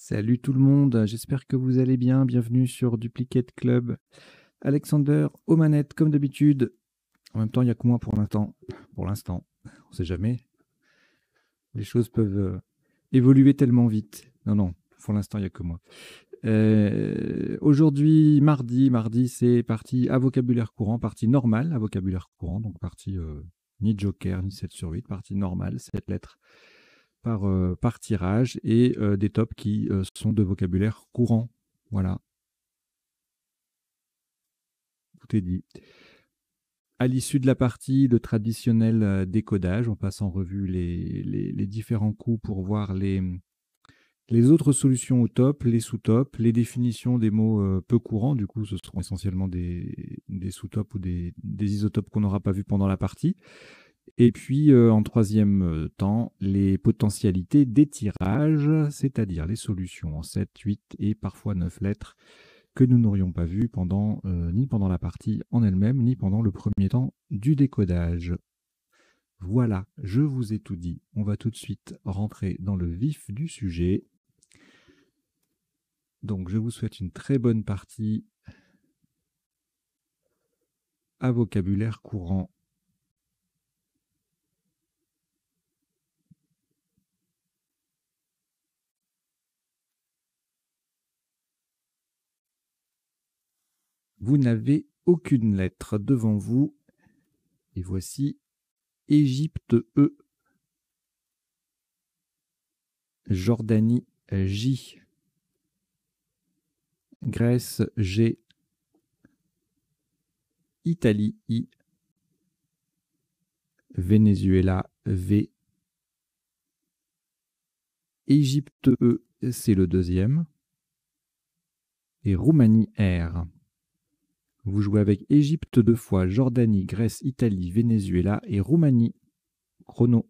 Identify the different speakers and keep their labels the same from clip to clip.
Speaker 1: Salut tout le monde, j'espère que vous allez bien. Bienvenue sur Duplicate Club. Alexander aux manettes, comme d'habitude. En même temps, il n'y a que moi pour l'instant. Pour l'instant, on ne sait jamais. Les choses peuvent évoluer tellement vite. Non, pour l'instant, il n'y a que moi. Aujourd'hui, mardi, c'est partie à vocabulaire courant, partie normale à vocabulaire courant, donc partie ni joker, ni 7 sur 8, partie normale, 7 lettres par tirage, et des tops qui sont de vocabulaire courant. Voilà. Tout est dit. À l'issue de la partie, le traditionnel décodage. On passe en revue les différents coups pour voir les autres solutions au top, les sous-tops, les définitions des mots peu courants. Du coup, ce seront essentiellement des sous-tops ou des isotopes qu'on n'aura pas vus pendant la partie. Et puis, en troisième temps, les potentialités des tirages, c'est-à-dire les solutions en 7, 8 et parfois 9 lettres que nous n'aurions pas vues ni pendant la partie en elle-même, ni pendant le premier temps du décodage. Voilà, je vous ai tout dit. On va tout de suite rentrer dans le vif du sujet. Donc, je vous souhaite une très bonne partie à vocabulaire courant. Vous n'avez aucune lettre devant vous. Et voici Égypte E, Jordanie J, Grèce G, Italie I, Venezuela V, Égypte E, c'est le deuxième, et Roumanie R. Vous jouez avec Égypte 2 fois, Jordanie, Grèce, Italie, Venezuela et Roumanie. Chrono.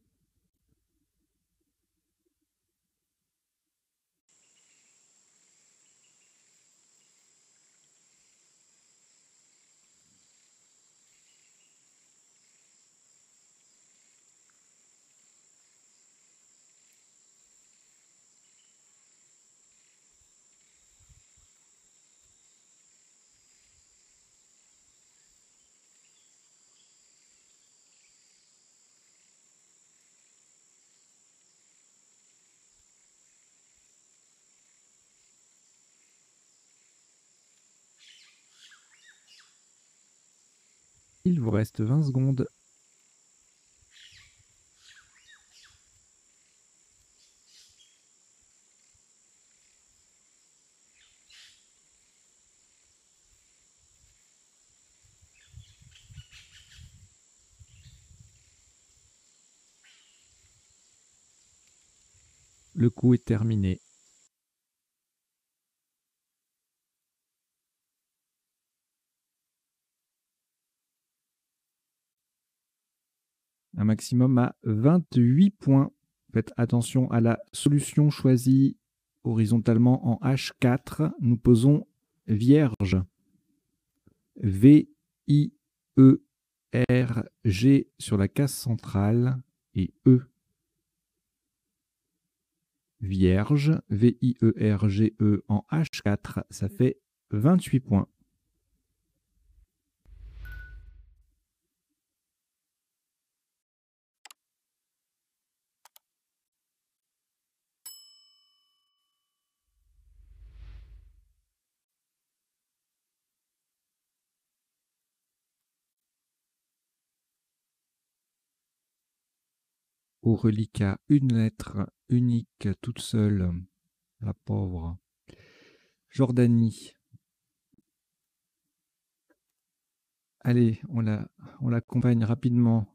Speaker 1: Il vous reste 20 secondes. Le coup est terminé. Un maximum à 28 points. Faites attention à la solution choisie horizontalement en H4. Nous posons vierge. V-I-E-R-G sur la case centrale et E. Vierge, V-I-E-R-G-E en H4, ça fait 28 points. Au reliquat, une lettre unique, toute seule, la pauvre. Jordanie. Allez, on l'accompagne rapidement.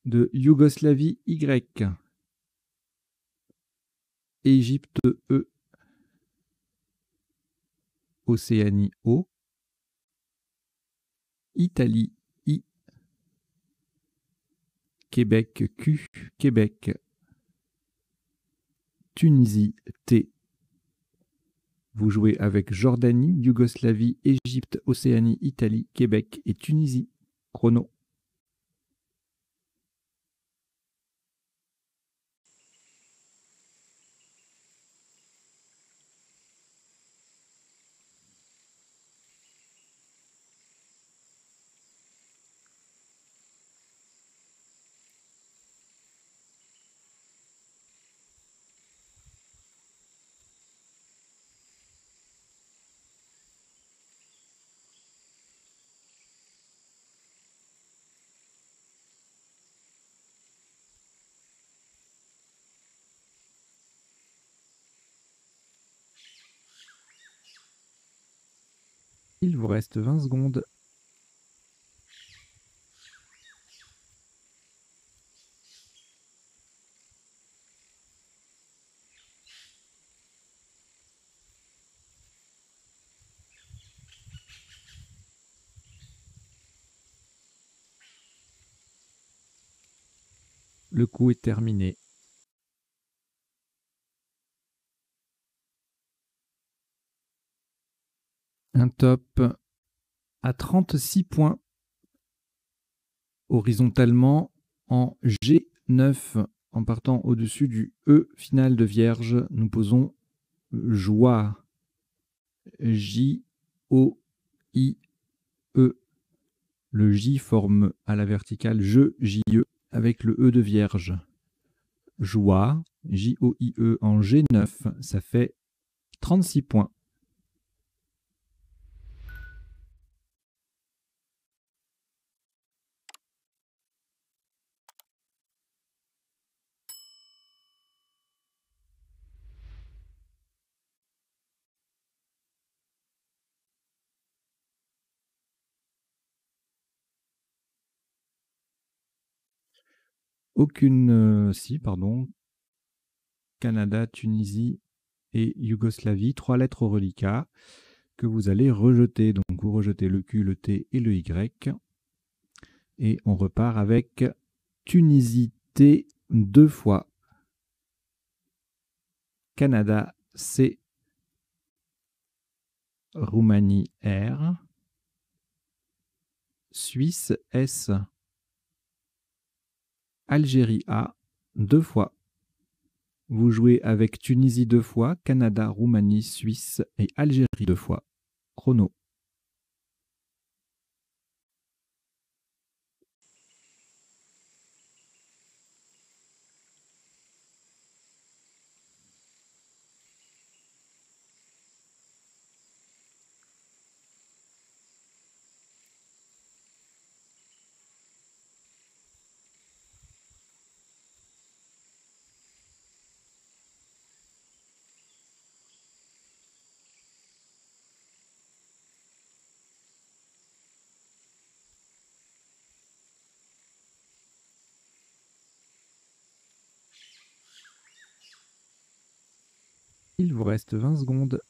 Speaker 1: De Yougoslavie Y. Égypte E. Océanie O. Italie I. Québec Q. Québec. Tunisie T. Vous jouez avec Jordanie, Yougoslavie, Égypte, Océanie, Italie, Québec et Tunisie. Chrono. Il vous reste 20 secondes. Le coup est terminé. Un top à 36 points. Horizontalement en G9, en partant au-dessus du E final de Vierge, nous posons joie. J-O-I-E. Le J forme à la verticale je, J-E, avec le E de Vierge. Joie, J-O-I-E en G9, ça fait 36 points. Canada, Tunisie et Yougoslavie, 3 lettres au reliquat que vous allez rejeter. Donc vous rejetez le Q, le T et le Y. Et on repart avec Tunisie T 2 fois. Canada C. Roumanie R. Suisse S. Algérie A 2 fois. Vous jouez avec Tunisie 2 fois, Canada, Roumanie, Suisse et Algérie 2 fois. Chrono. Il vous reste 20 secondes.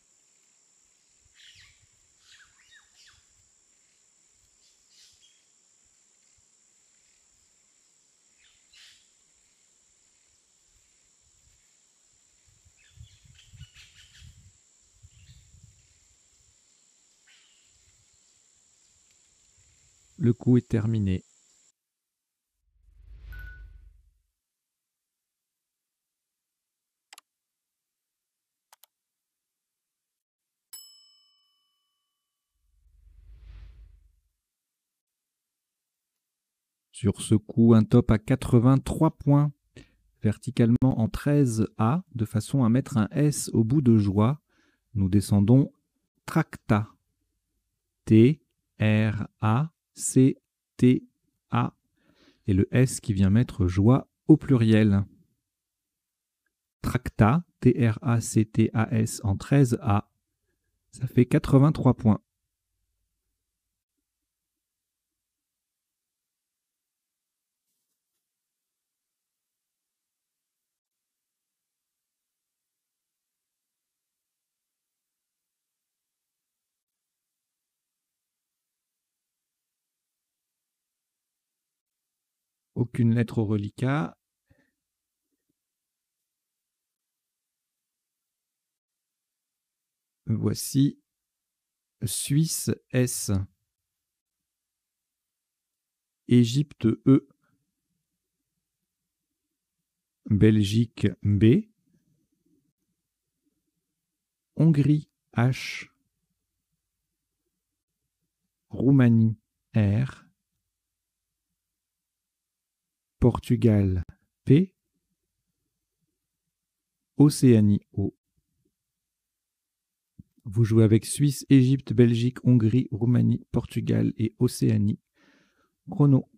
Speaker 1: Le coup est terminé. Sur ce coup, un top à 83 points, verticalement en 13A, de façon à mettre un S au bout de joie. Nous descendons Tracta. T-R-A-C-T-A. Et le S qui vient mettre joie au pluriel. Tracta, T-R-A-C-T-A-S en 13A. Ça fait 83 points. Aucune lettre au reliquat. Voici Suisse S. Égypte E. Belgique B. Hongrie H. Roumanie R. Portugal P. Océanie O. Vous jouez avec Suisse, Égypte, Belgique, Hongrie, Roumanie, Portugal et Océanie. Chrono.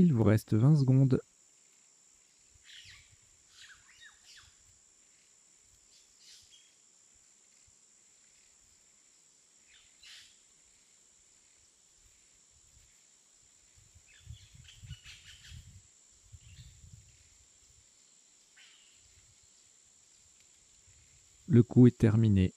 Speaker 1: Il vous reste 20 secondes. Le coup est terminé.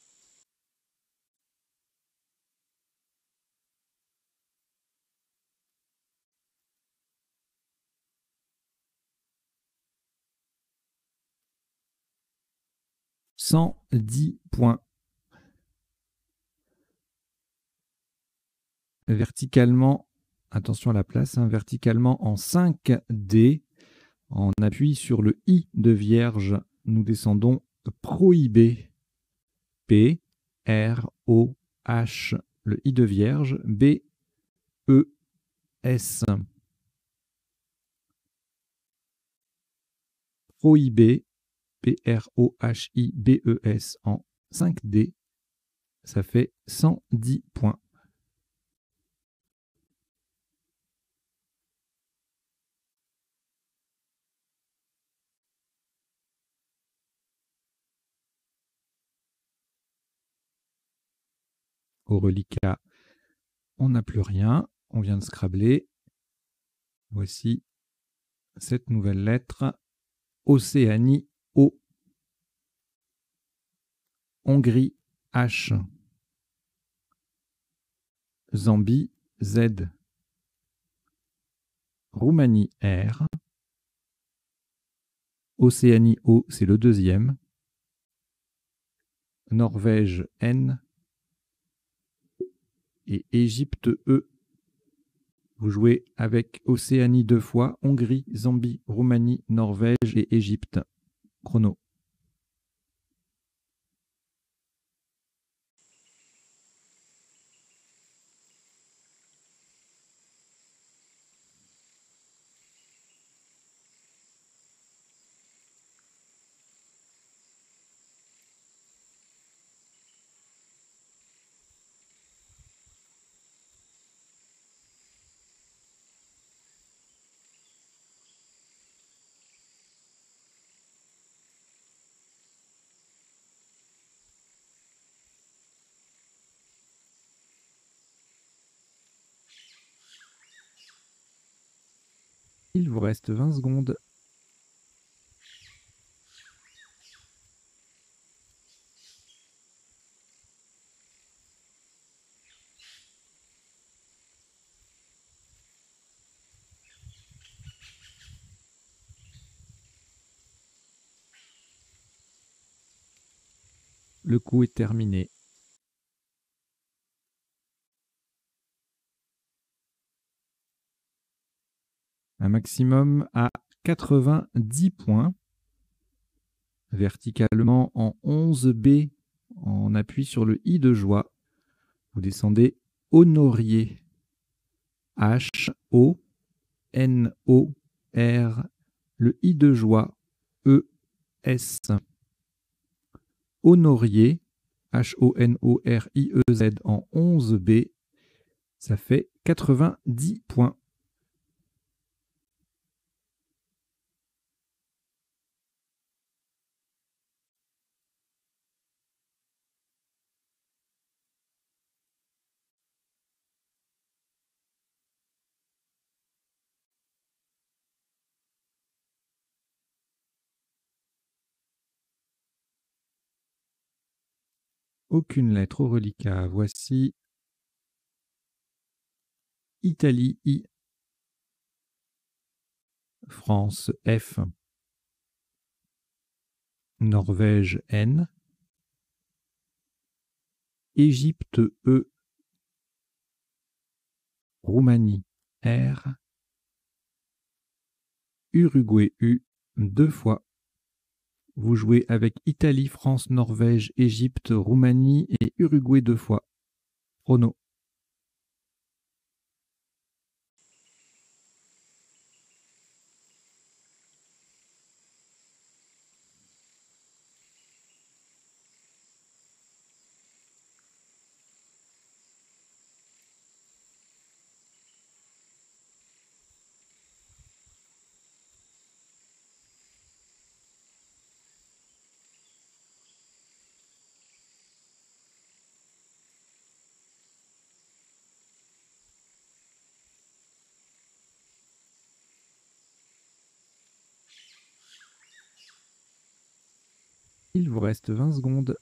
Speaker 1: « 110 points. Verticalement, attention à la place, hein, verticalement en 5D, on appuie sur le I de vierge, nous descendons prohibé. P, R, O, H, le I de vierge, B, E, S. Prohibé, P, R, O, H, I, B, E, S en 5D, ça fait 110 points. Au reliquat, on n'a plus rien, on vient de scrabler. Voici cette nouvelle lettre. Océanie, O. Hongrie, H. Zambie, Z. Roumanie, R. Océanie, O, c'est le deuxième. Norvège, N. Et Égypte, E. Vous jouez avec Océanie 2 fois, Hongrie, Zambie, Roumanie, Norvège et Égypte. Chrono. Il vous reste 20 secondes. Le coup est terminé. Un maximum à 90 points. Verticalement en 11B, on appuie sur le I de joie. Vous descendez Honorier. H-O-N-O-R, le I de joie, E-S. Honorier, H-O-N-O-R-I-E-Z en 11B, ça fait 90 points. Aucune lettre au reliquat. Voici Italie, I. France, F. Norvège, N. Égypte, E. Roumanie, R. Uruguay, U. 2 fois. Vous jouez avec Italie, France, Norvège, Égypte, Roumanie et Uruguay 2 fois. Chrono. Il vous reste 20 secondes.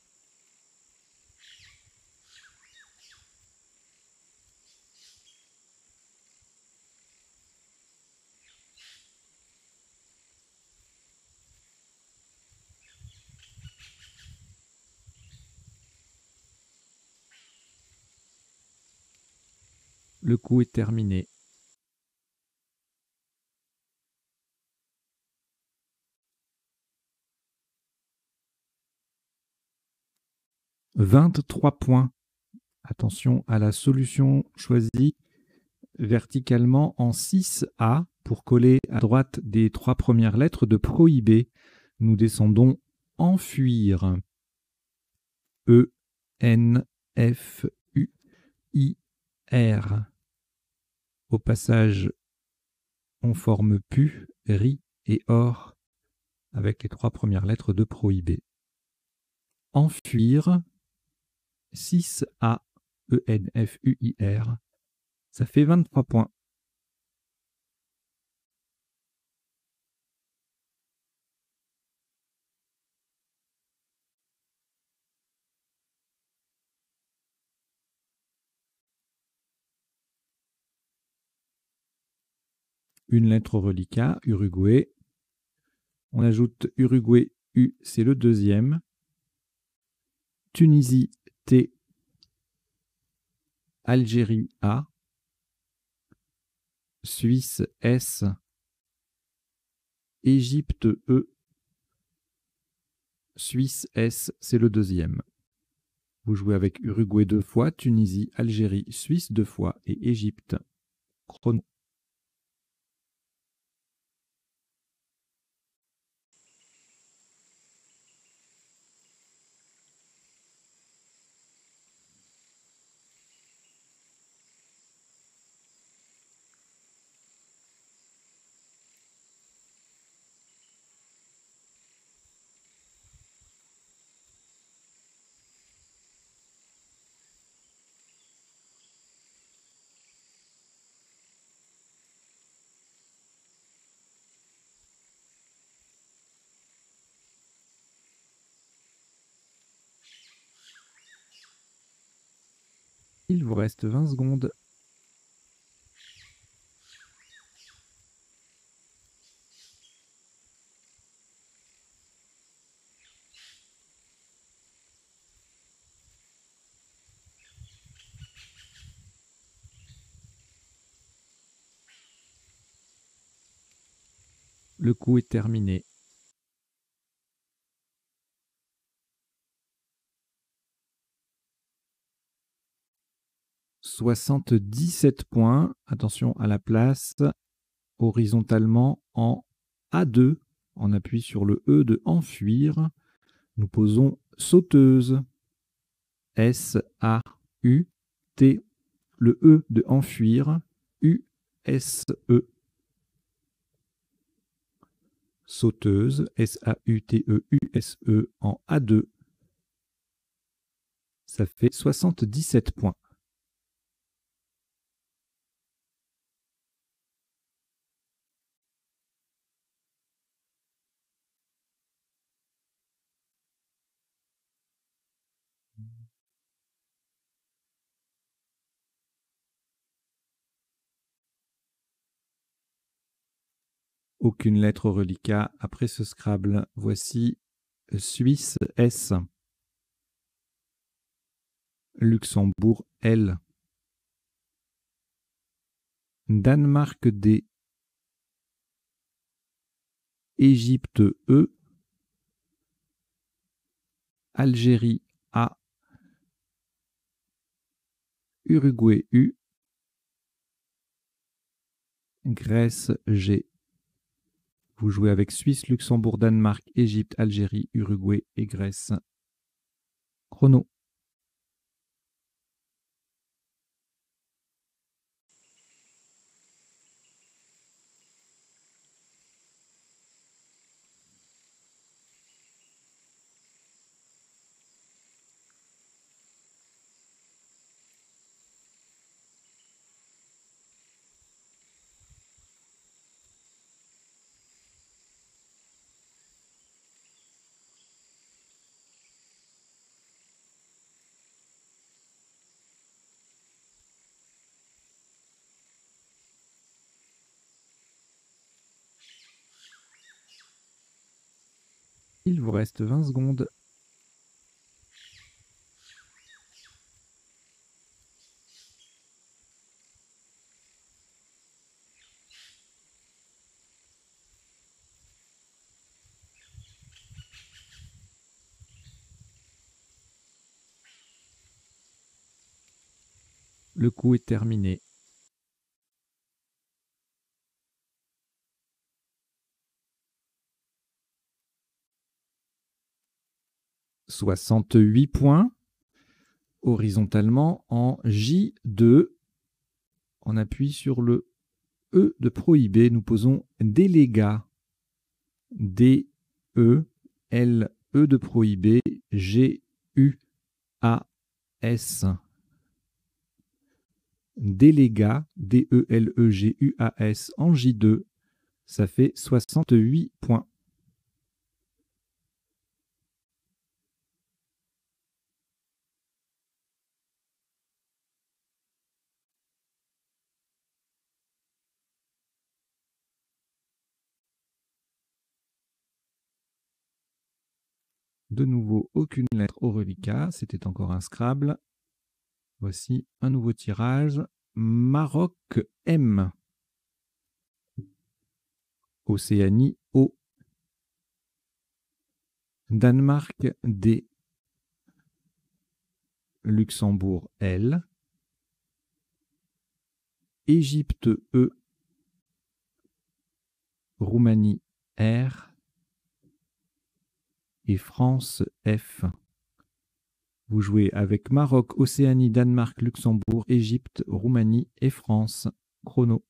Speaker 1: Le coup est terminé. « 23 points. Attention à la solution choisie verticalement en 6A pour coller à droite des 3 premières lettres de prohiber. Nous descendons enfuir. E, N, F, U, I, R. Au passage, on forme pu, ri et or avec les 3 premières lettres de prohiber. Enfuir, 6A, E, N, F, U, I, R. Ça fait 23 points. Une lettre au reliquat, Uruguay. On ajoute Uruguay, U, c'est le deuxième. Tunisie, T. Algérie, A. Suisse, S. Égypte, E. Suisse, S, c'est le deuxième. Vous jouez avec Uruguay 2 fois, Tunisie, Algérie, Suisse 2 fois et Égypte. Chrono. Il vous reste 20 secondes. Le coup est terminé. « 77 points. Attention à la place. Horizontalement en A2. On appuie sur le E de enfuir. Nous posons sauteuse. S-A-U-T. Le E de enfuir. U-S-E. Sauteuse. S-A-U-T-E-U-S-E en A2. Ça fait 77 points. Aucune lettre au reliquat après ce Scrabble. Voici Suisse S. Luxembourg L. Danemark D. Égypte E. Algérie A. Uruguay U. Grèce G. Vous jouez avec Suisse, Luxembourg, Danemark, Égypte, Algérie, Uruguay et Grèce. Chrono. Il vous reste 20 secondes. Le coup est terminé. « 68 points. Horizontalement en J2. On appuie sur le E de prohibé. Nous posons délégat. D-E-L-E de prohibé. G-U-A-S. Délégat. D-E-L-E-G-U-A-S en J2. Ça fait 68 points. De nouveau, aucune lettre au reliquat. C'était encore un Scrabble. Voici un nouveau tirage. Maroc M. Océanie O. Danemark D. Luxembourg L. Égypte E. Roumanie R. Et France F. Vous jouez avec Maroc, Océanie, Danemark, Luxembourg, Égypte, Roumanie et France. Chrono.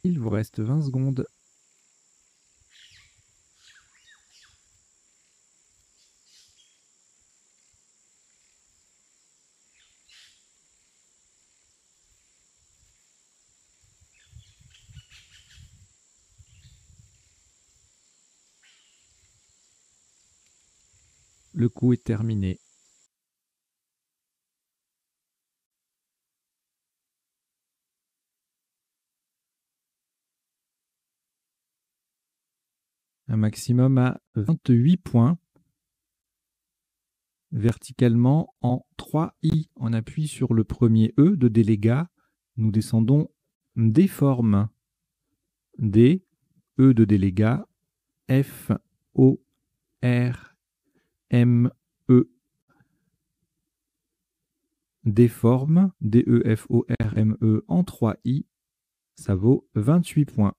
Speaker 1: Il vous reste 20 secondes. Le coup est terminé. Un maximum à 28 points. Verticalement en 3I. On appuie sur le premier E de délégat. Nous descendons des formes. D, E de délégat, F, O, R, M, E. Des formes, D, E, F, O, R, M, E en 3I. Ça vaut 28 points.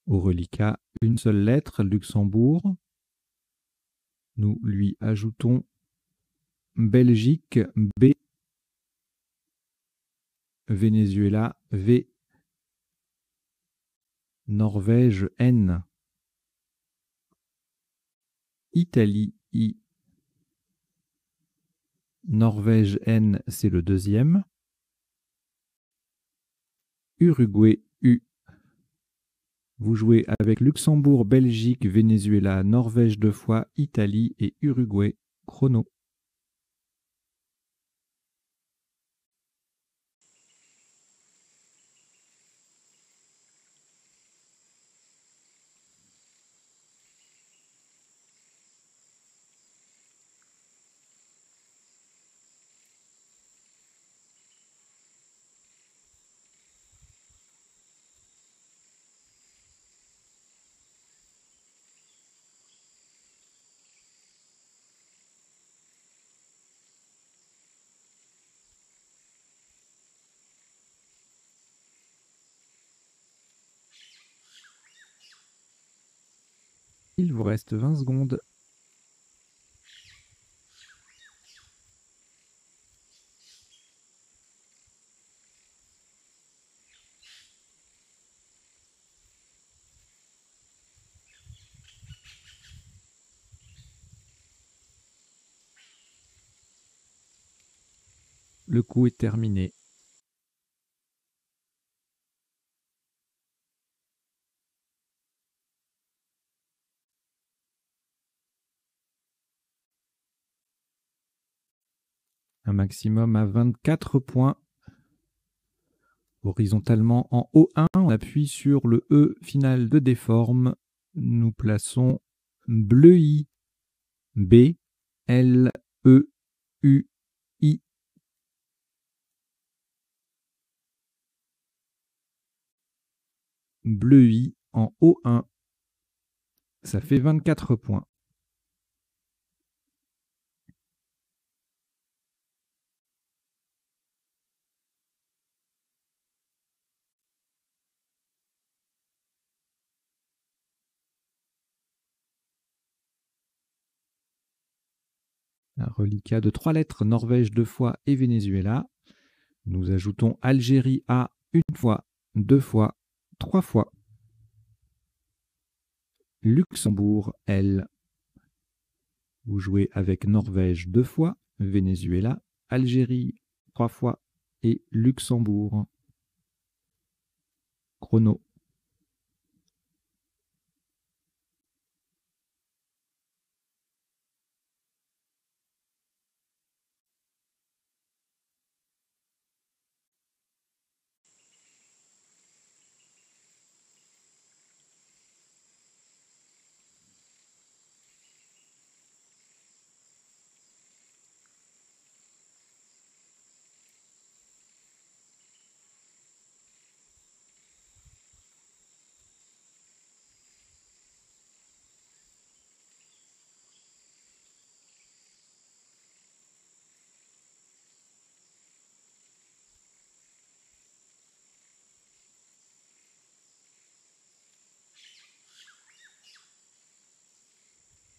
Speaker 1: Au reliquat, une seule lettre, Luxembourg. Nous lui ajoutons Belgique, B. Venezuela, V. Norvège, N. Italie, I. Norvège, N, c'est le deuxième. Uruguay, U. Vous jouez avec Luxembourg, Belgique, Venezuela, Norvège 2 fois, Italie et Uruguay. Chrono. Il vous reste 20 secondes. Le coup est terminé. Un maximum à 24 points. Horizontalement en O1, on appuie sur le E final de déforme. Nous plaçons bleu-I, B, L, E, U, I. Bleu-I en O1. Ça fait 24 points. Un reliquat de 3 lettres, Norvège 2 fois et Venezuela. Nous ajoutons Algérie A 1 fois, 2 fois, 3 fois. Luxembourg L. Vous jouez avec Norvège 2 fois, Venezuela, Algérie 3 fois et Luxembourg. Chrono.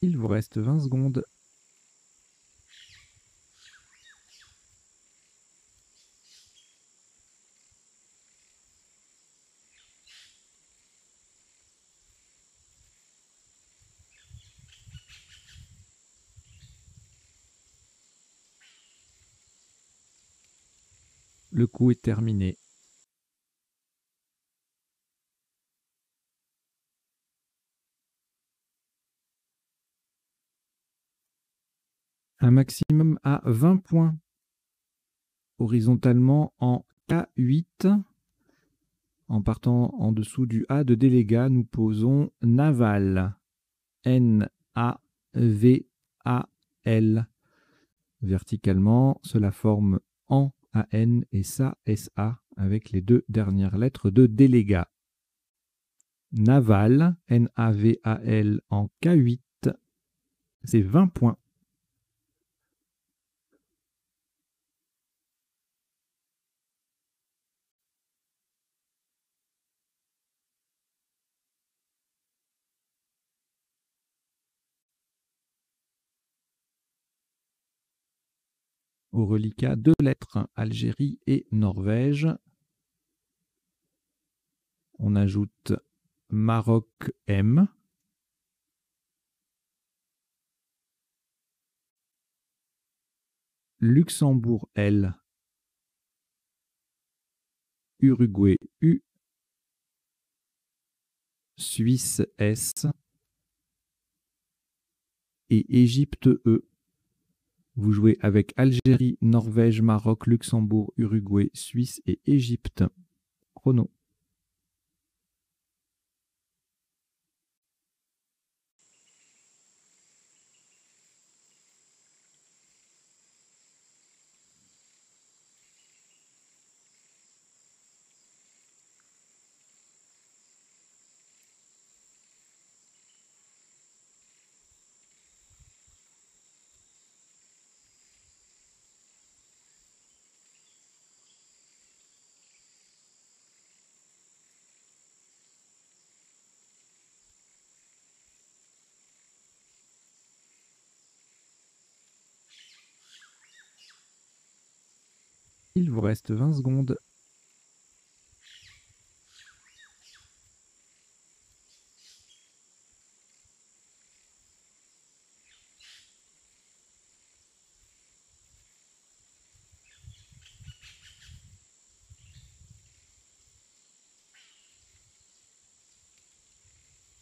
Speaker 1: Il vous reste 20 secondes. Le coup est terminé. Un maximum à 20 points. Horizontalement en K8. En partant en dessous du A de délégat, nous posons naval. N-A-V-A-L. Verticalement, cela forme AN et SA SA avec les 2 dernières lettres de délégat. Naval, N-A-V-A-L en K8, c'est 20 points. Au reliquat 2 lettres, Algérie et Norvège. On ajoute Maroc M. Luxembourg L. Uruguay U. Suisse S. Et Égypte E. Vous jouez avec Algérie, Norvège, Maroc, Luxembourg, Uruguay, Suisse et Égypte. Chrono. Il vous reste 20 secondes.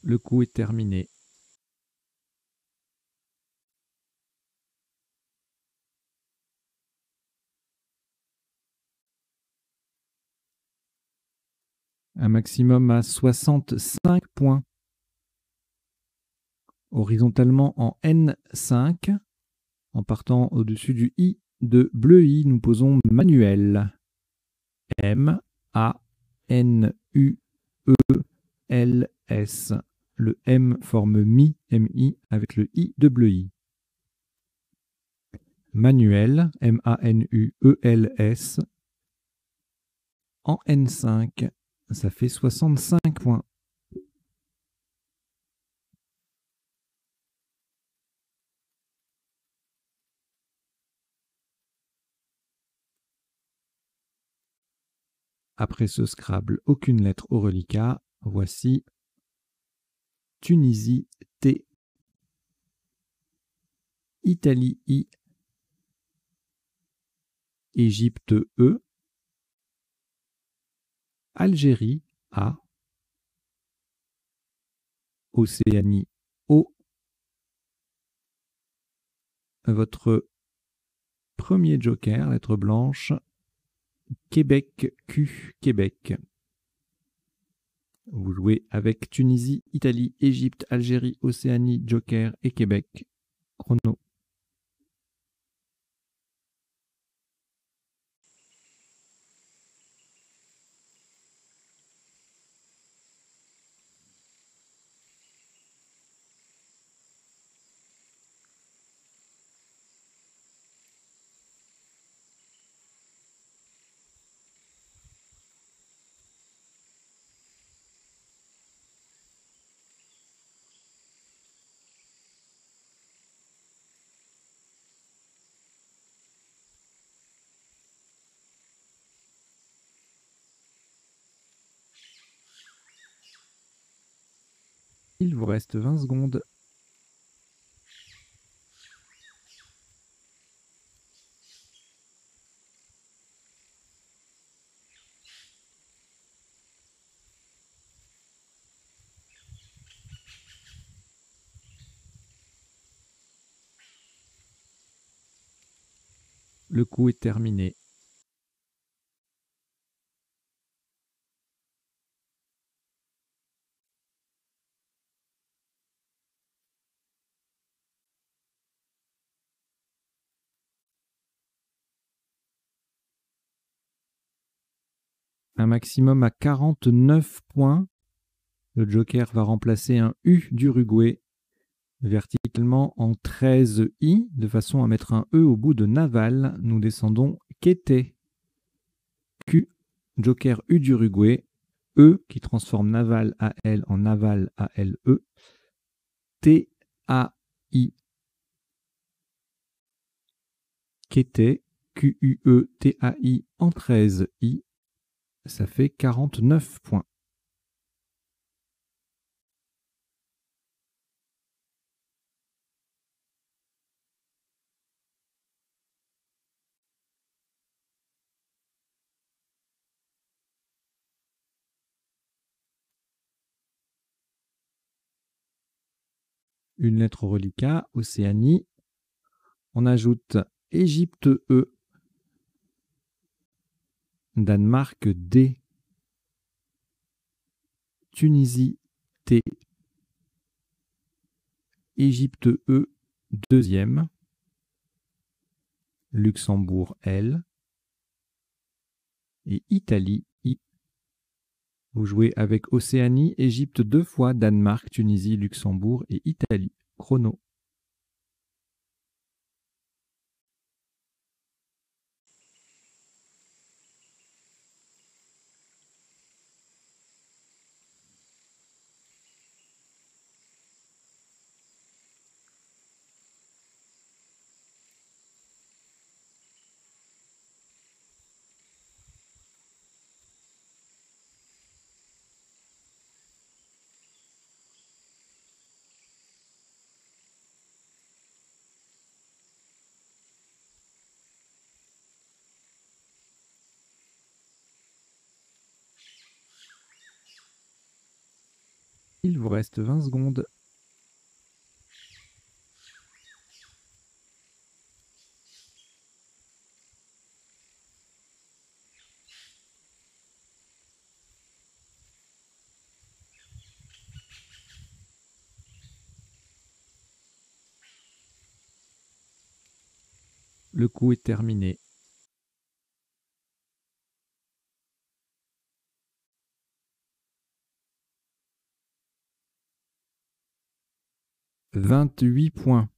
Speaker 1: Le coup est terminé. Un maximum à 65 points. Horizontalement en N5. En partant au-dessus du I de bleu I, nous posons manuel. M-A-N-U-E-L-S. Le M forme mi, M-I, avec le I de bleu I. Manuel, M-A-N-U-E-L-S. En N5, ça fait 65 points. Après ce Scrabble, aucune lettre au reliquat. Voici Tunisie T, Italie I, Égypte E, Algérie A, Océanie O. Votre premier joker, lettre blanche, Québec Q, Québec. Vous jouez avec Tunisie, Italie, Égypte, Algérie, Océanie, joker et Québec. Chrono. Il vous reste 20 secondes. Le coup est terminé. Un maximum à 49 points. Le joker va remplacer un U d'Uruguay verticalement en 13 I, de façon à mettre un E au bout de Naval. Nous descendons Quété. Q, joker U d'Uruguay. E qui transforme Naval AL en Naval ALE. T-A-I. Quété. Q-U-E-T-A-I en 13 I. Ça fait 49 points. Une lettre au reliquat, Océanie. On ajoute Égypte E, Danemark D, Tunisie T, Égypte E deuxième, Luxembourg L et Italie I. Vous jouez avec Océanie, Égypte 2 fois, Danemark, Tunisie, Luxembourg et Italie. Chrono. Il vous reste 20 secondes. Le coup est terminé. « 28 points.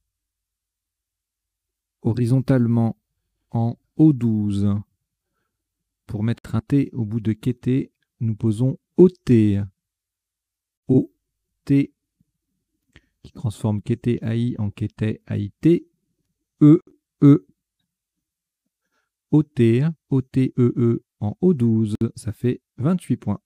Speaker 1: Horizontalement en O12. Pour mettre un T au bout de Kété, nous posons OT. OT qui transforme Kété AI en Kété AIT. E. OT, OTEE en O12, ça fait 28 points.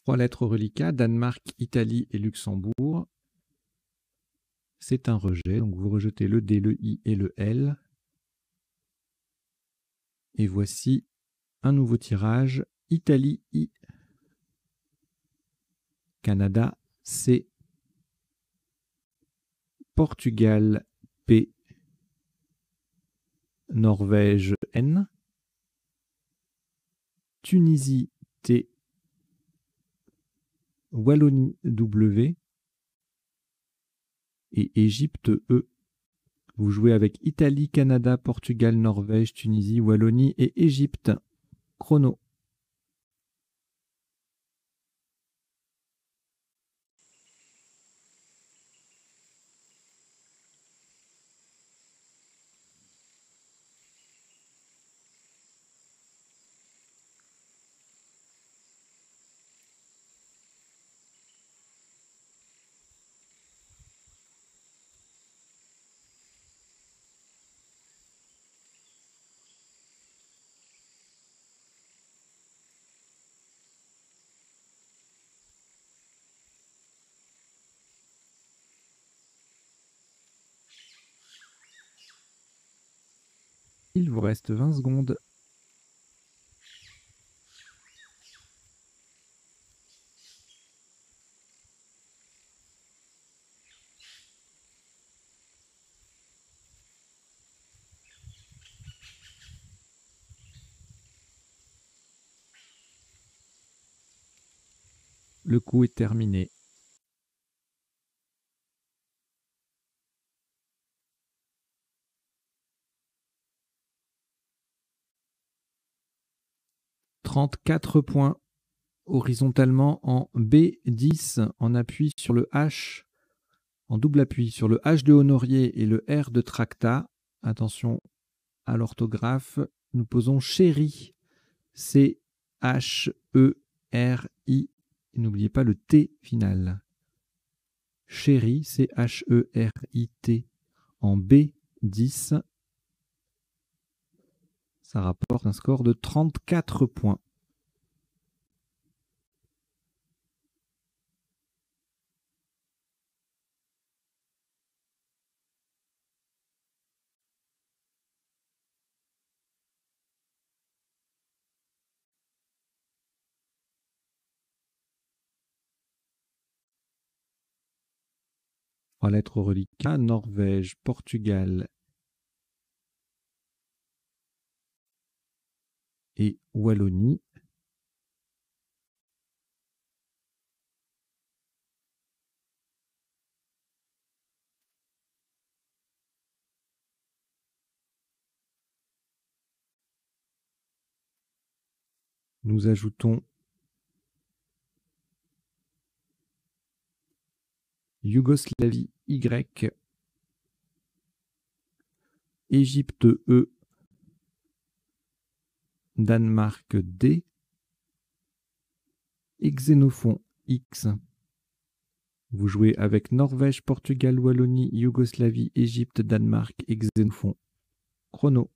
Speaker 1: Trois lettres au reliquat, Danemark, Italie et Luxembourg. C'est un rejet, donc vous rejetez le D, le I et le L. Et voici un nouveau tirage, Italie I, Canada C, Portugal P, Norvège N, Tunisie T, Wallonie W et Égypte E. Vous jouez avec Italie, Canada, Portugal, Norvège, Tunisie, Wallonie et Égypte. Chrono. Il vous reste 20 secondes. Le coup est terminé. « 34 points. Horizontalement en B10, en appui sur le H, en double appui sur le H de Honorier et le R de Tracta. Attention à l'orthographe. Nous posons chéri. C-H-E-R-I. N'oubliez pas le T final. Chéri, C-H-E-R-I-T. En B10. Ça rapporte un score de 34 points. Trois lettres au reliquat, Norvège, Portugal et Wallonie. Nous ajoutons Yougoslavie Y, Égypte E, Danemark D et Xénophon X. Vous jouez avec Norvège, Portugal, Wallonie, Yougoslavie, Égypte, Danemark et Xénophon. Chrono.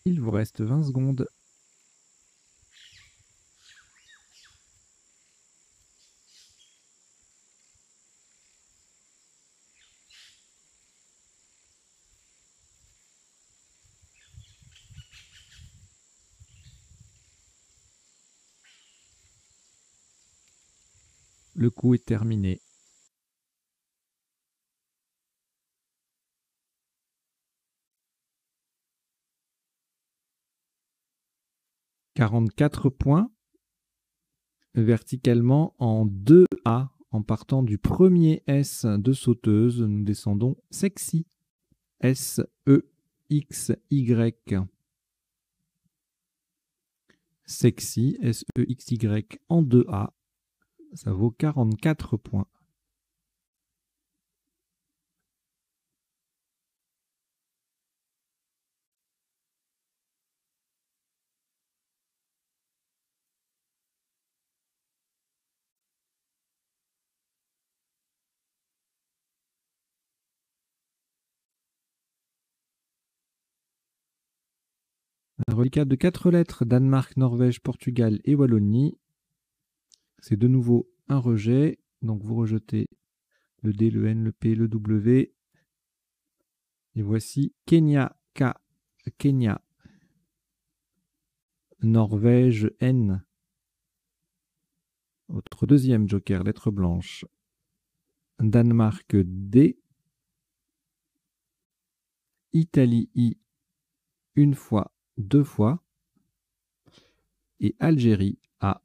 Speaker 1: Il vous reste 20 secondes. Le coup est terminé. « 44 points verticalement en 2A. En partant du premier S de sauteuse, nous descendons sexy. S-E-X-Y. Sexy, S-E-X-Y en 2A. Ça vaut 44 points. Un reliquat de 4 lettres, Danemark, Norvège, Portugal et Wallonie. C'est de nouveau un rejet. Donc vous rejetez le D, le N, le P, le W. Et voici Kenya, K, Kenya. Norvège, N. Votre deuxième joker, lettre blanche. Danemark, D. Italie, I. Une fois, deux fois. Et Algérie, A.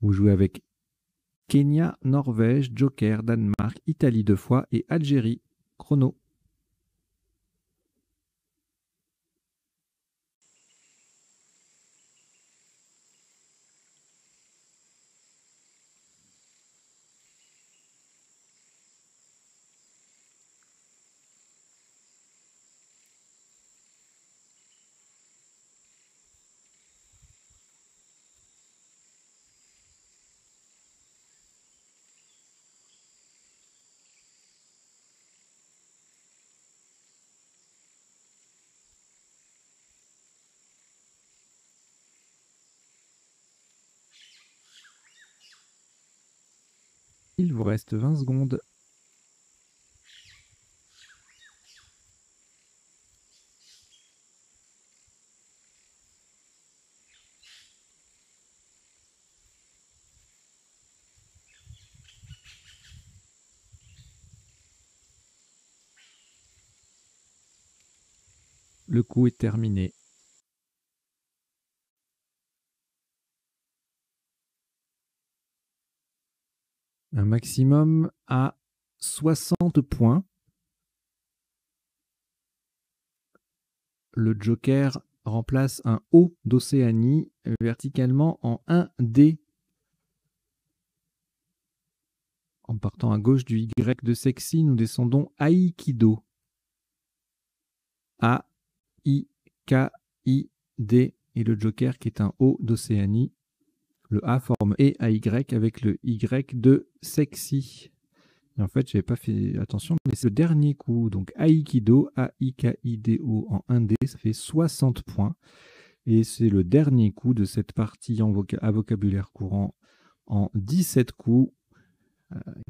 Speaker 1: Vous jouez avec Kenya, Norvège, joker, Danemark, Italie deux fois et Algérie. Chrono. Il vous reste 20 secondes. Le coup est terminé. Un maximum à 60 points. Le joker remplace un O d'Océanie verticalement en 1D. En partant à gauche du Y de sexy, nous descendons Aïkido. A-I-K-I-D. Et le joker qui est un O d'Océanie. Le A forme E à Y avec le Y de sexy. Et en fait, je n'avais pas fait attention, mais c'est le dernier coup. Donc Aïkido, A-I-K-I-D-O en 1D, ça fait 60 points. Et c'est le dernier coup de cette partie à vocabulaire courant en 17 coups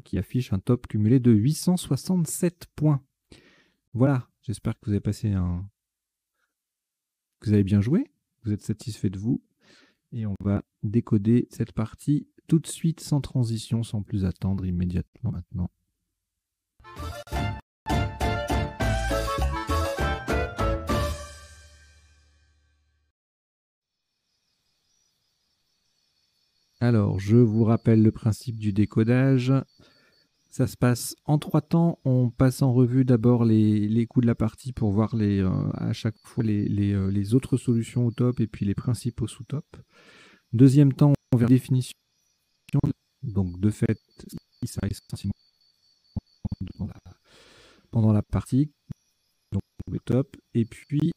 Speaker 1: qui affiche un top cumulé de 867 points. Voilà, j'espère que vous avez passé que vous avez bien joué, vous êtes satisfait de vous. Et on va décoder cette partie tout de suite, sans transition, sans plus attendre, immédiatement maintenant. Alors, je vous rappelle le principe du décodage. Ça se passe en 3 temps. On passe en revue d'abord les coups de la partie pour voir à chaque fois les autres solutions au top et puis les principaux sous-top. Deuxième temps, on verra la définition. Donc, de fait, ça essentiellement pendant la partie. Donc, le top. Et puis,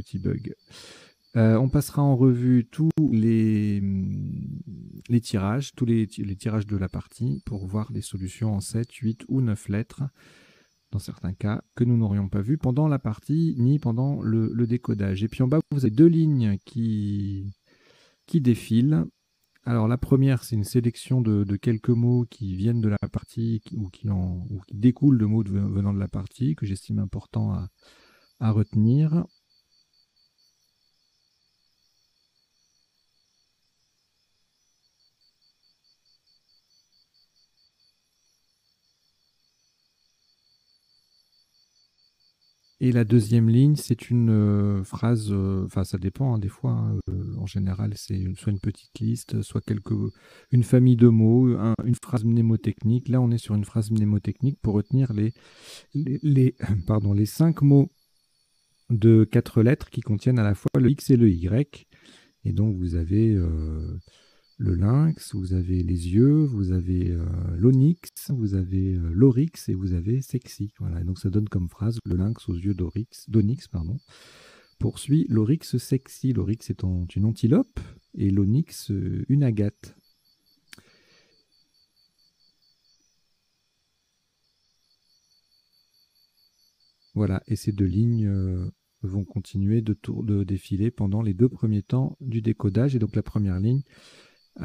Speaker 1: petit bug. On passera en revue tous les tirages, tous les tirages de la partie pour voir les solutions en 7, 8 ou 9 lettres, dans certains cas, que nous n'aurions pas vu pendant la partie ni pendant le décodage. Et puis en bas, vous avez deux lignes qui défilent. Alors la première, c'est une sélection de quelques mots qui viennent de la partie ou qui découlent de mots venant de la partie, que j'estime important à retenir. Et la deuxième ligne, c'est une phrase, enfin ça dépend, hein, des fois, hein, en général, c'est soit une petite liste, soit une famille de mots, une phrase mnémotechnique. Là, on est sur une phrase mnémotechnique pour retenir les 5 mots de 4 lettres qui contiennent à la fois le X et le Y. Et donc, vous avez le lynx, vous avez les yeux, vous avez l'onyx, vous avez l'oryx et vous avez sexy. Voilà, et donc ça donne comme phrase le lynx aux yeux d'onyx, poursuit l'oryx sexy. L'oryx étant une antilope et l'onyx une agate. Voilà, et ces deux lignes vont continuer de défiler pendant les 2 premiers temps du décodage. Et donc la première ligne,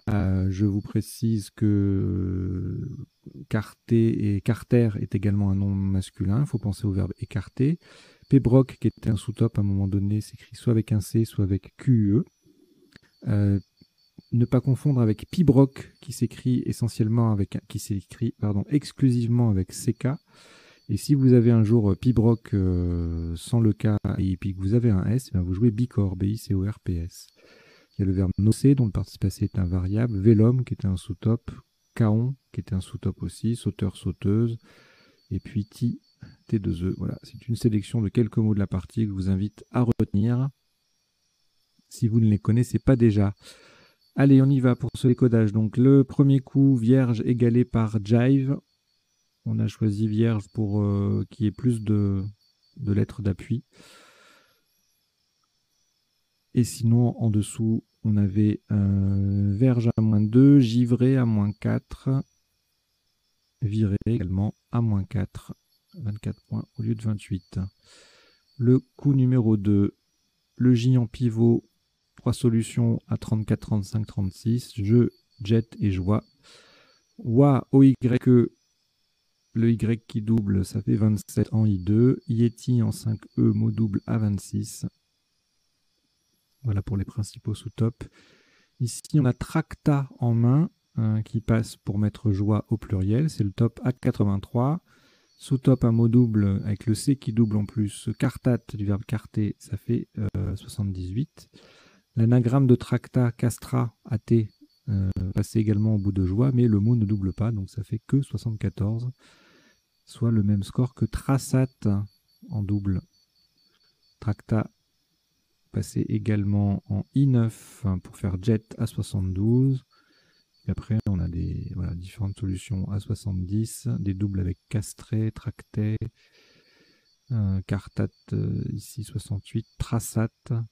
Speaker 1: je vous précise que Carter est également un nom masculin. Il faut penser au verbe écarter. Pébroc, qui était un sous-top à un moment donné, s'écrit soit avec un C, soit avec QUE. Ne pas confondre avec Pibroc, qui s'écrit exclusivement avec CK. Et si vous avez un jour Pibroc sans le K et puis que vous avez un S, vous jouez Bicor, B-I-C-O-R-P-S. Il y a le verbe nocer, dont le participe passé est invariable, vélum, qui était un sous-top, caon, qui était un sous-top aussi, sauteur, sauteuse, et puis T2E. Voilà, c'est une sélection de quelques mots de la partie que je vous invite à retenir, si vous ne les connaissez pas déjà. Allez, on y va pour ce décodage. Donc, le premier coup, vierge égalé par jive. On a choisi vierge pour qu'il y ait plus de lettres d'appui. Et sinon, en dessous, on avait verge à -2, givré à -4, viré également à -4, 24 points au lieu de 28. Le coup numéro 2, le J en pivot, 3 solutions à 34, 35, 36, je, jet et joie. Wa, OY, le Y qui double, ça fait 27 en I2, Yeti en 5E, mot double à 26. Voilà pour les principaux sous-top. Ici, on a tracta en main, qui passe pour mettre joie au pluriel. C'est le top A83. Sous-top à mot double avec le C qui double en plus. Cartat du verbe carter, ça fait 78. L'anagramme de tracta, castra, AT, passait également au bout de joie, mais le mot ne double pas, donc ça fait que 74. Soit le même score que traçat en double. Tracta passer également en I9 pour faire jet à 72. Et après, on a différentes solutions à 70, des doubles avec castré, tracté, cartat ici 68, traçat,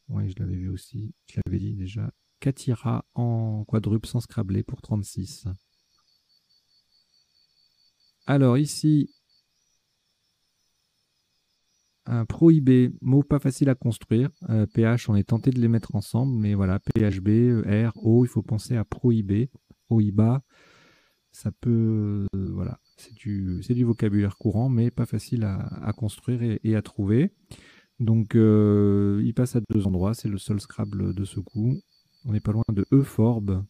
Speaker 1: oui, je l'avais vu aussi, je l'avais dit déjà, catira en quadruple sans scrabler pour 36. Alors ici, prohibé, mot pas facile à construire. PH, on est tenté de les mettre ensemble, mais voilà, PHB, R, O, il faut penser à prohibé, prohiba. Ça peut, voilà, c'est du vocabulaire courant, mais pas facile à construire et à trouver. Donc, il passe à 2 endroits, c'est le seul Scrabble de ce coup. On n'est pas loin de Euphorbe,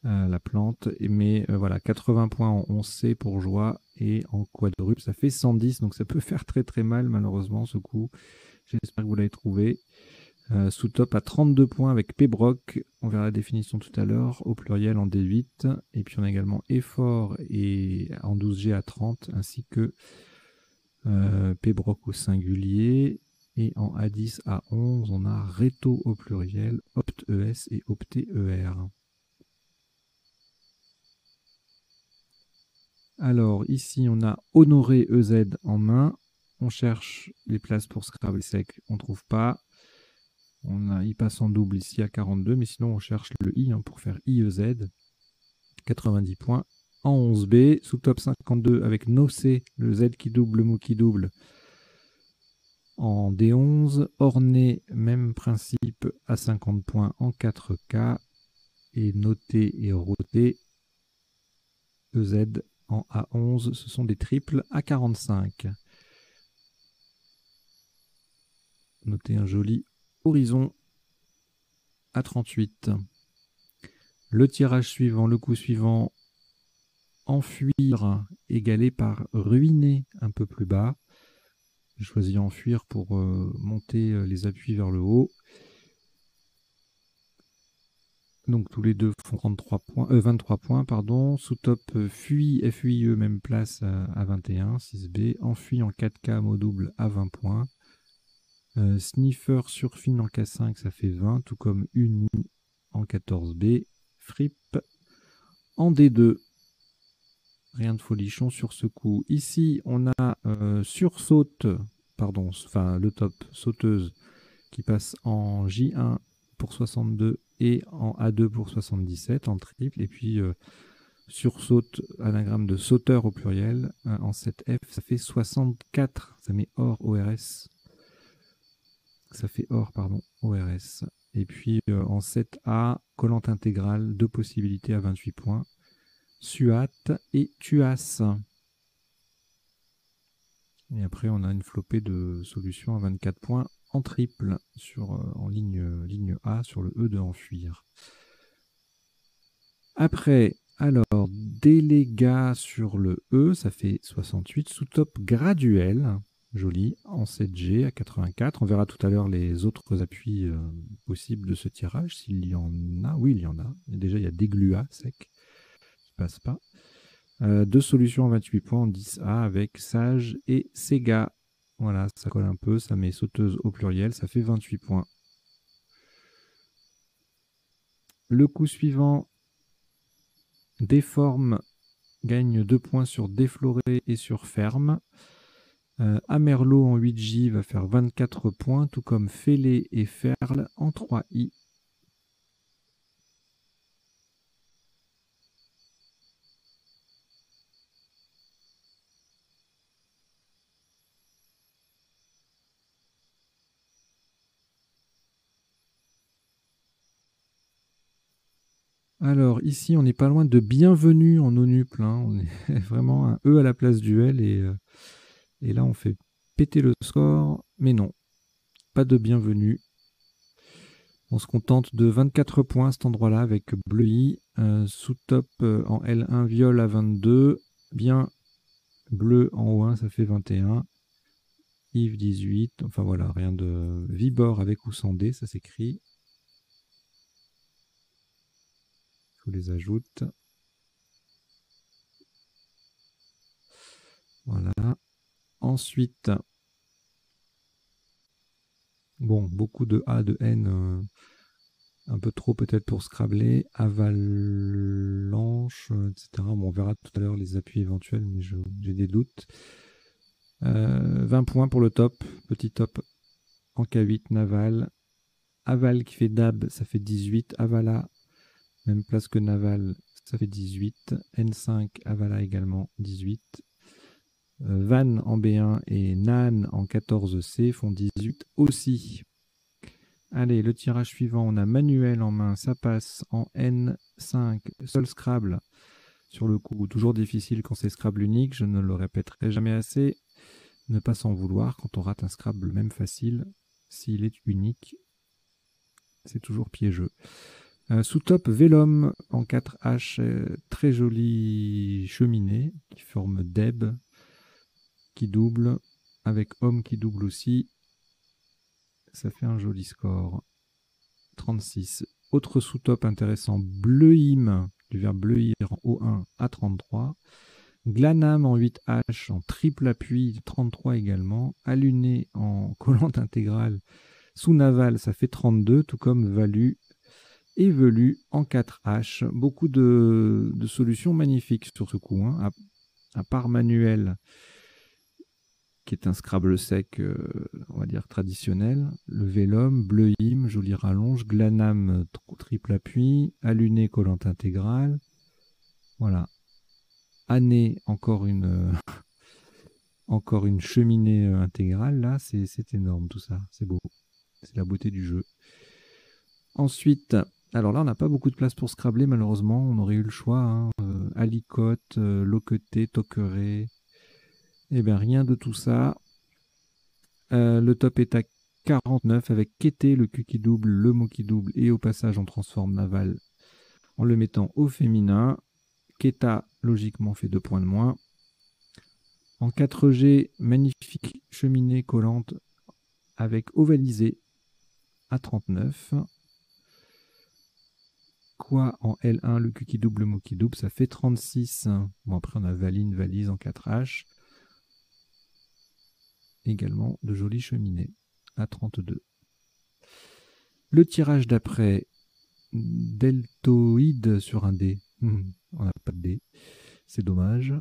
Speaker 1: la plante, mais voilà, 80 points en 11C pour joie, et en quadruple, ça fait 110, donc ça peut faire très très mal, malheureusement, ce coup. J'espère que vous l'avez trouvé. Sous-top à 32 points avec Pébroc, on verra la définition tout à l'heure, au pluriel en D8, et puis on a également effort et en 12G à 30, ainsi que Pébroc au singulier, et en A10 à 11, on a Réto au pluriel, Opt-ES et Opté-ER. Alors ici on a Honoré EZ en main, On cherche les places pour Scrabble sec, on ne trouve pas. Il passe en double ici à 42, mais sinon on cherche le I pour faire IEZ. 90 points. En 11B, sous top 52 avec NoC, le Z qui double, le mot qui double. En D11, Orné, même principe à 50 points en 4K. Et Noté et Roté, EZ en A11, ce sont des triples à 45. Notez un joli horizon à 38. Le tirage suivant, le coup suivant, enfuir, égalé par ruiner un peu plus bas. J'ai choisi enfuir pour monter les appuis vers le haut. Donc tous les deux font 23 points. Pardon. Sous-top fuit, FUIE, même place à 21, 6B. Enfui en 4K, mot double à 20 points. Sniffer surfine en K5, ça fait 20, tout comme Uni en 14B. Fripp en D2. Rien de folichon sur ce coup. Ici, on a sursaute, pardon, enfin le top, sauteuse, qui passe en J1 pour 62 et en A2 pour 77 en triple. Et puis sursaute, anagramme de sauteur au pluriel, en 7F, ça fait 64. Ça met hors ORS. Ça fait or, pardon, ORS. Et puis en 7A, collante intégrale, deux possibilités à 28 points. Suat et Tuas. Et après, on a une flopée de solutions à 24 points en triple en ligne A sur le E de enfuir. Après, alors, délégat sur le E, ça fait 68. Sous-top graduel, joli, en 7G à 84. On verra tout à l'heure les autres appuis possibles de ce tirage, s'il y en a. Oui, il y en a. Déjà, il y a déglua sec, qui passe pas. Deux solutions en 28 points en 10A avec Sage et Sega. Voilà, ça colle un peu, ça met sauteuse au pluriel, ça fait 28 points. Le coup suivant, Déforme gagne 2 points sur Défloré et sur Ferme. Amerlot en 8J va faire 24 points, tout comme Fêlé et Ferle en 3I. Alors ici, on n'est pas loin de bienvenue en onuple. On est vraiment un E à la place du L et là, on fait péter le score. Mais non, pas de bienvenue. On se contente de 24 points à cet endroit-là avec bleu-i. Sous-top en L1, viol à 22. Bien bleu en O1, ça fait 21. Yves 18. Enfin voilà, rien de Vibor avec ou sans D, ça s'écrit. Je vous les ajoute. Voilà. Ensuite, bon, beaucoup de A, de N, un peu trop peut-être pour Scrabble, avalanche, etc. Bon, on verra tout à l'heure les appuis éventuels, mais j'ai des doutes. 20 points pour le top, petit top en K8, Naval. Aval qui fait Dab, ça fait 18. Avala, même place que Naval, ça fait 18. N5, Avala également, 18. Van en B1 et Nan en 14C font 18 aussi. Allez, le tirage suivant, on a Manuel en main, ça passe en N5, seul Scrabble. Sur le coup, toujours difficile quand c'est Scrabble unique, je ne le répéterai jamais assez. Ne pas s'en vouloir quand on rate un Scrabble même facile, s'il est unique, c'est toujours piégeux. Sous-top, Vélum en 4H, très jolie cheminée qui forme Deb, qui double, avec homme qui double aussi. Ça fait un joli score. 36. Autre sous-top intéressant, Bleuim, du verbe bleuir en O1 à 33. Glanam en 8H en triple appui, 33 également. Aluné en collante intégrale sous naval, ça fait 32, tout comme Valu et Velu en 4H. Beaucoup de solutions magnifiques sur ce coup. À part Manuel qui est un Scrabble sec, on va dire traditionnel. Le Vélum, Bleuim, Jolie Rallonge, Glanam, triple appui, Aluné, collante intégrale. Voilà. Année, encore une cheminée intégrale. Là, c'est énorme tout ça. C'est beau. C'est la beauté du jeu. Ensuite, alors là, on n'a pas beaucoup de place pour Scrabbler, malheureusement. On aurait eu le choix. Hein. Alicote, Loqueté, Toqueré. Eh bien, rien de tout ça. Le top est à 49 avec Kété, le cul qui double, le mot qui double, et au passage, on transforme Naval en le mettant au féminin. Kéta, logiquement, fait 2 points de moins. En 4G, magnifique cheminée collante avec ovalisé à 39. Quoi en L1, le cul qui double, le mot qui double, ça fait 36. Bon, après, on a Valine, valise en 4H. Également de jolies cheminées à 32. Le tirage d'après, deltoïde sur un dé. On n'a pas de dé, c'est dommage.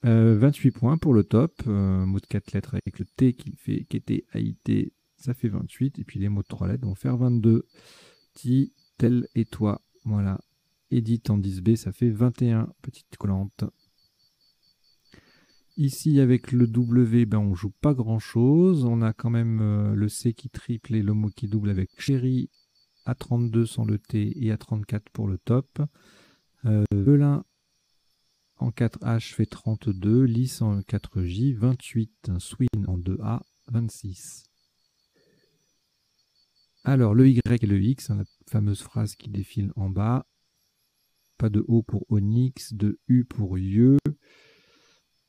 Speaker 1: 28 points pour le top. Mot de 4 lettres avec le T qui fait Kété, AIT, ça fait 28. Et puis les mots de 3 lettres vont faire 22. Ti, tel et toi. Voilà. Edith en 10B, ça fait 21. Petite collante. Ici, avec le W, ben, on joue pas grand-chose. On a quand même le C qui triple et le mot qui double avec Chéri à 32 sans le T et à 34 pour le top. Velin en 4H fait 32. Lys en 4J, 28. Swin en 2A, 26. Alors, le Y et le X, la fameuse phrase qui défile en bas. Pas de O pour Onyx, de U pour Yeux.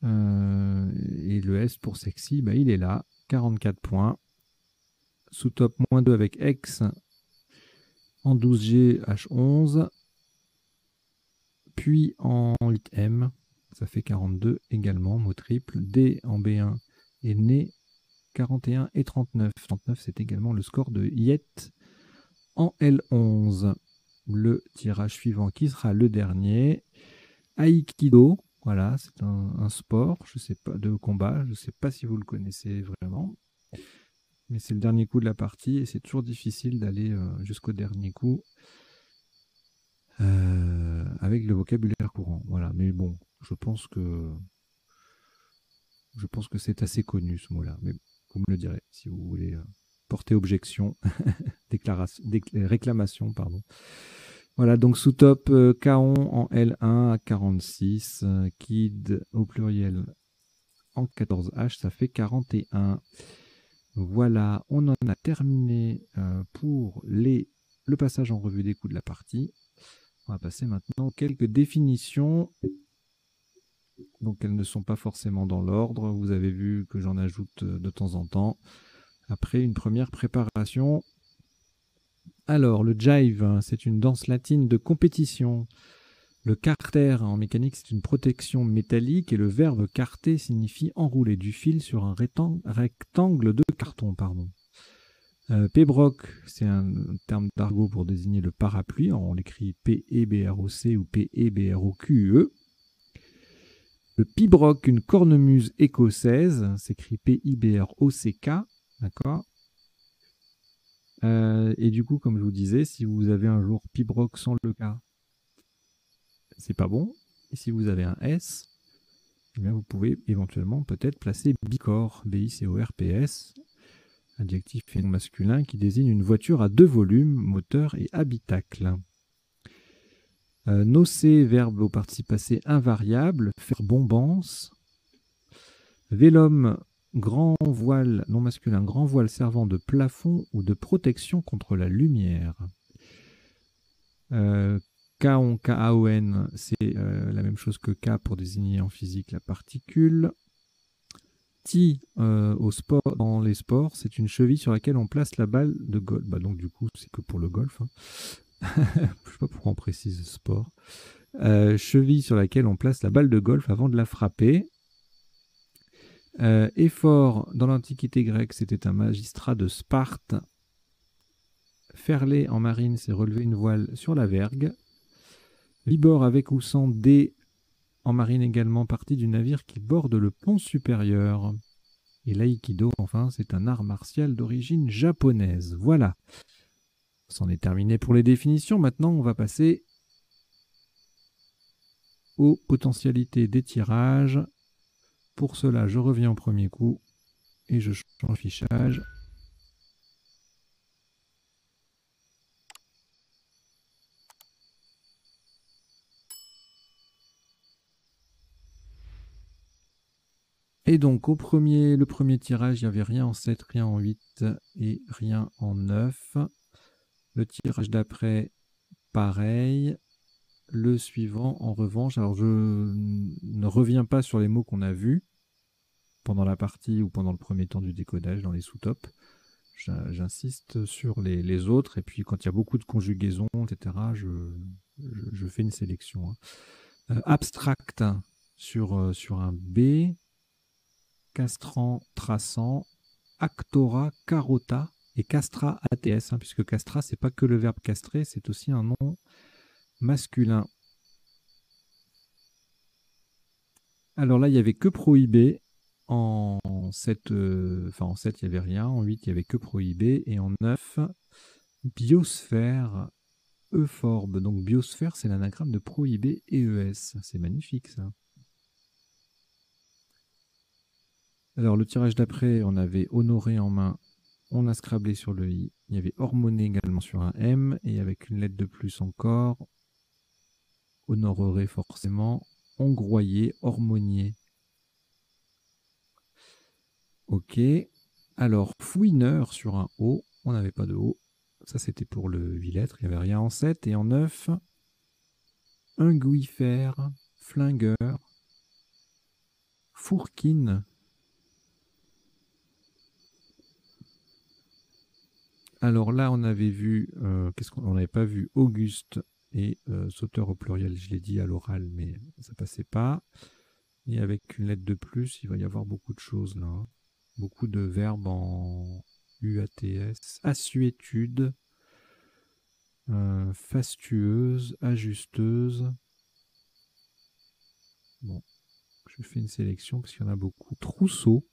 Speaker 1: Et le S pour sexy, bah, il est là, 44 points. Sous top -2 avec X en 12G H11. Puis en 8M, ça fait 42 également, mot triple. D en B1 est né 41 et 39. 39, c'est également le score de Yet en L11. Le tirage suivant qui sera le dernier. Aïkido. Voilà, c'est un sport, je sais pas, de combat, je ne sais pas si vous le connaissez vraiment, mais c'est le dernier coup de la partie et c'est toujours difficile d'aller jusqu'au dernier coup avec le vocabulaire courant. Voilà, mais bon, je pense que c'est assez connu ce mot-là, mais vous me le direz si vous voulez porter objection, réclamation, pardon. Voilà, donc sous top, Kaon en L1 à 46, Kid au pluriel en 14H, ça fait 41. Voilà, on en a terminé pour le passage en revue des coups de la partie. On va passer maintenant quelques définitions. Donc elles ne sont pas forcément dans l'ordre. Vous avez vu que j'en ajoute de temps en temps. Après une première préparation. Alors, le jive, c'est une danse latine de compétition. Le carter en mécanique, c'est une protection métallique et le verbe carter signifie enrouler du fil sur un rectangle de carton. Pébroc, c'est un terme d'argot pour désigner le parapluie. On l'écrit P-E-B-R-O-C ou P-E-B-R-O-Q-E. Le pibroc, une cornemuse écossaise, s'écrit P-I-B-R-O-C-K. D'accord. Et du coup, comme je vous disais, si vous avez un jour pibroc sans le K, c'est pas bon. Et si vous avez un S, eh bien vous pouvez éventuellement peut-être placer bicor, B-I-C-O-R-P-S, adjectif masculin qui désigne une voiture à 2 volumes, moteur et habitacle. Nocé, verbe au participe passé invariable, faire bombance. Vélum, grand voile, non masculin, grand voile servant de plafond ou de protection contre la lumière. Kaon, K-A-O-N, c'est la même chose que K pour désigner en physique la particule. Ti, dans les sports, c'est une cheville sur laquelle on place la balle de golf. Bah donc du coup, c'est que pour le golf. Hein. Je ne sais pas pourquoi on précise sport. Cheville sur laquelle on place la balle de golf avant de la frapper. Éphore, dans l'Antiquité grecque, c'était un magistrat de Sparte. Ferler en marine, c'est relever une voile sur la vergue. Libor avec ou sans dé en marine également partie du navire qui borde le pont supérieur. Et l'aïkido, enfin, c'est un art martial d'origine japonaise. Voilà. C'en est terminé pour les définitions. Maintenant, on va passer aux potentialités des tirages. Pour cela, je reviens au premier coup et je change de fichage. Et donc, le premier tirage, il n'y avait rien en 7, rien en 8 et rien en 9. Le tirage d'après, pareil. Le suivant, en revanche, alors je ne reviens pas sur les mots qu'on a vus pendant la partie ou pendant le premier temps du décodage dans les sous-tops. J'insiste sur les autres, et puis quand il y a beaucoup de conjugaisons, etc., je fais une sélection. Abstract sur un B, castrant, traçant, actora, carota et castra ATS, puisque castra, c'est pas que le verbe castrer, c'est aussi un nom masculin. Alors là, il n'y avait que prohibé. En 7, en 7, il n'y avait rien. En 8, il n'y avait que prohibé. Et en 9, biosphère, euphorbe. Donc biosphère, c'est l'anagramme de prohibé et ES. C'est magnifique, ça. Alors, le tirage d'après, on avait honoré en main. On a scrablé sur le I. Il y avait hormoné également sur un M. Et avec une lettre de plus encore, honorerait forcément. Hongroyer, hormonier. Ok. Alors, fouineur sur un O. On n'avait pas de O. Ça, c'était pour le 8 lettres. Il n'y avait rien en 7. Et en 9, unguifère, flingueur, fourquine. Alors là, on avait vu, qu'est-ce qu'on n'avait pas vu? Auguste et sauteur au pluriel. Je l'ai dit à l'oral, mais ça passait pas. Et avec une lettre de plus, il va y avoir beaucoup de choses là. Hein. Beaucoup de verbes en UATS. Assuétude, fastueuse, ajusteuse. Bon, je fais une sélection parce qu'il y en a beaucoup. Trousseau.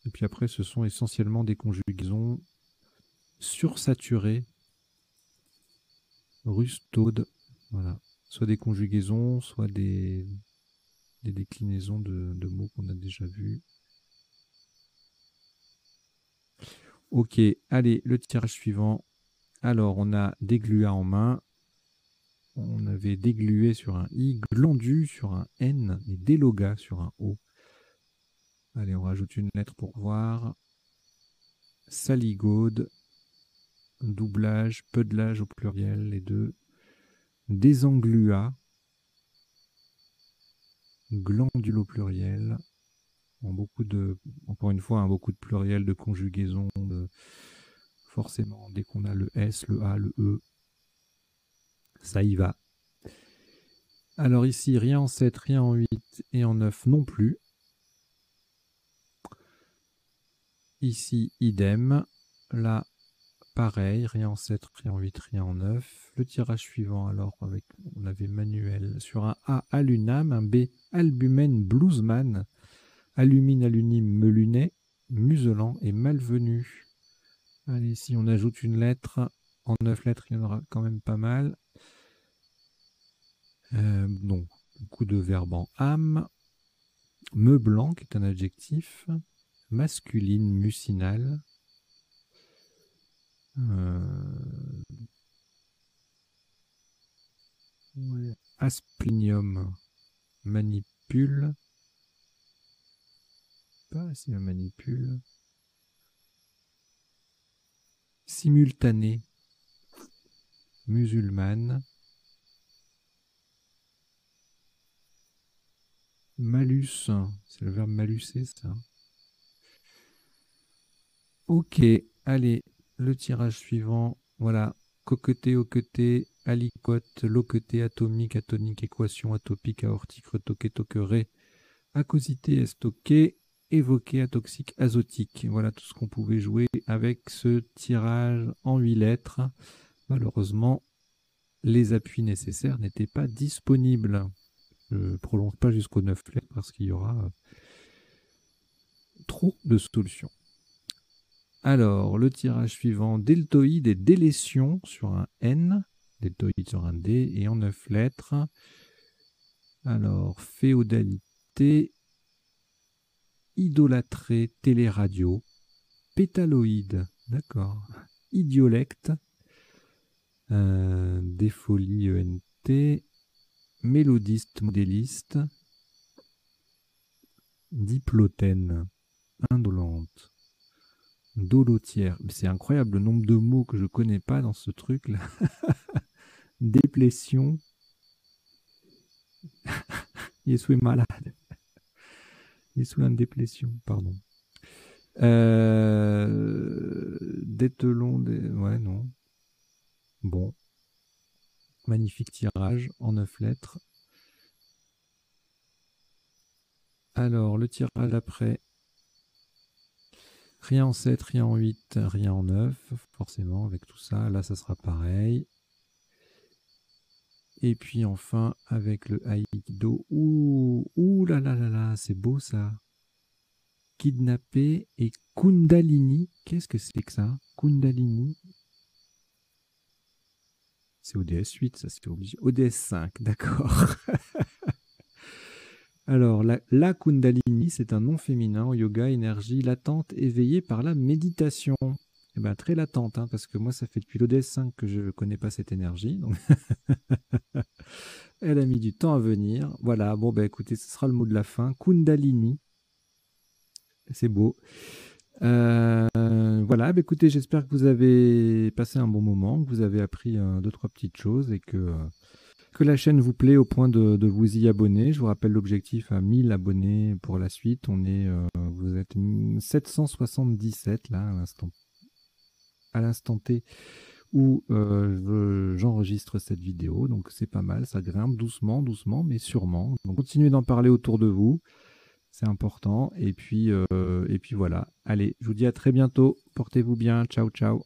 Speaker 1: Et puis après, ce sont essentiellement des conjugaisons sursaturées, rustaude. Voilà. Soit des conjugaisons, soit des déclinaisons de mots qu'on a déjà vus. Ok, allez, le tirage suivant. Alors, on a dégluat en main. On avait déglué sur un I, glandu sur un N et déloga sur un O. Allez, on rajoute une lettre pour voir. Saligaude, doublage, peudelage au pluriel, les deux. Désenglua, glandule au pluriel. Encore une fois, beaucoup de pluriels, de conjugaisons, forcément, dès qu'on a le S, le A, le E, ça y va. Alors ici, rien en 7, rien en 8 et en 9 non plus. Ici, idem. Là, pareil, rien en 7, rien en 8, rien en 9. Le tirage suivant, alors, on avait manuel sur un A, alunam, un B, albumène, bluesman, alumine, alunim, melunet, muselant et malvenu. Allez, si on ajoute une lettre, en 9 lettres, il y en aura quand même pas mal. Donc, beaucoup de verbes en âme. Meublant, qui est un adjectif. Masculine, mucinale. Asplenium, manipule. Pas si on manipule. Simultané, musulmane. Malus, c'est le verbe maluser, ça. Ok, allez, le tirage suivant. Voilà, coqueté, oqueté, aliquote, loqueté, atomique, atonique, équation, atopique, aortique, retoqué, toqueré, acosité, estoqué, évoqué, atoxique, azotique. Voilà tout ce qu'on pouvait jouer avec ce tirage en 8 lettres. Malheureusement, les appuis nécessaires n'étaient pas disponibles. Je ne prolonge pas jusqu'au 9 lettres parce qu'il y aura trop de solutions. Alors, le tirage suivant, deltoïde et délétion sur un N, deltoïde sur un D et en 9 lettres. Alors, féodalité, idolâtré, téléradio, pétaloïde, d'accord, idiolecte, défolie ENT, mélodiste, modéliste, diplotène, indolente, dolotière. C'est incroyable le nombre de mots que je ne connais pas dans ce truc-là. Déplétion. Je suis malade. Je suis en déplétion, pardon. Dételon, ouais, non. Bon. Magnifique tirage en 9 lettres. Alors, le tirage après. Rien en 7, rien en 8, rien en 9. Forcément, avec tout ça. Là, ça sera pareil. Et puis enfin, avec le Aïkido. Ouh là là là là, c'est beau ça. Kidnappé et Kundalini. Qu'est-ce que c'est que ça? Kundalini. C'est ODS 8, ça c'est obligé. ODS 5, d'accord. Alors, la Kundalini, c'est un nom féminin au yoga, énergie latente éveillée par la méditation. Eh ben, très latente, hein, parce que moi, ça fait depuis l'ODS 5 que je ne connais pas cette énergie. Donc elle a mis du temps à venir. Voilà, bon, ben écoutez, ce sera le mot de la fin. Kundalini. C'est beau. Voilà, bah écoutez, j'espère que vous avez passé un bon moment, que vous avez appris 2-3 petites choses et que la chaîne vous plaît au point de vous y abonner. Je vous rappelle l'objectif à 1000 abonnés pour la suite. Vous êtes 777 là à l'instant T où j'enregistre cette vidéo. Donc c'est pas mal, ça grimpe doucement, doucement, mais sûrement. Donc continuez d'en parler autour de vous. C'est important. Et puis voilà. Allez, je vous dis à très bientôt. Portez-vous bien. Ciao, ciao.